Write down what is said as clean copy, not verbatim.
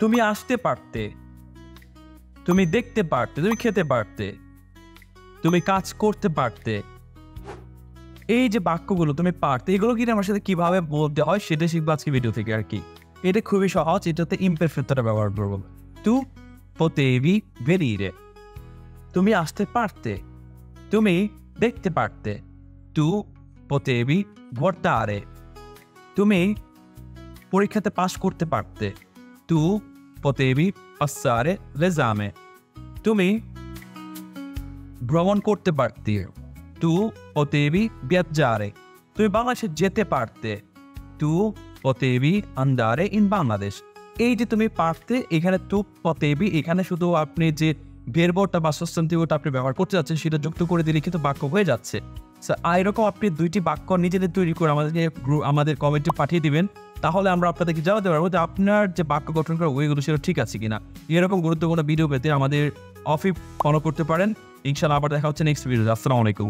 তুমি আসতে পারতে, তুমি দেখতে পারতে, তুমি খেতে পারতে, তুমি কাজ করতে পারতে। এই যে বাক্যগুলো তুমি পারতে, এগুলো কি আমার সাথে কিভাবে বলতে হয় সেটা শিখবো আজকে ভিডিও থেকে আর কি। এটা খুবই সহজ, এটাতে ইমপারফেক্টটা ব্যবহার করবো। তু potevi venire, তুমি আসতে পারতে, তুমি দেখতে পারতে, তু potevi guardare, তুমি পরীক্ষাতে পাশ করতে পারতে, তু potevi passare l'esame, তুমি ভ্রমণ করতে পারতে, তু potevi viaggiare, তুমি বাংলাদেশে যেতে পারতে, তু potevi andare in Bangladesh। এই যে তুমি পারতে, এখানে তু potevi, এখানে শুধু আপনি যে ভার্বটা বা সাবস্টান্টিভটা আপনি ব্যবহার করতে যাচ্ছেন সেটা যুক্ত করে দিলে কিন্তু বাক্য হয়ে যাচ্ছে। এরকম আপনি দুইটি বাক্য নিজেদের তৈরি করে আমাদের কমেন্টে পাঠিয়ে দিবেন, তাহলে আমরা আপনাদেরকে জানাতে পারবো যে আপনার যে বাক্য গঠন করা ওইগুলো সেটা ঠিক আছে কিনা। এরকম গুরুত্বপূর্ণ ভিডিও পেতে আমাদের অফি ফলো করতে পারেন। ইনশাআল্লাহ আবার দেখা হচ্ছে নেক্সট ভিডিওতে। আসসালামু আলাইকুম।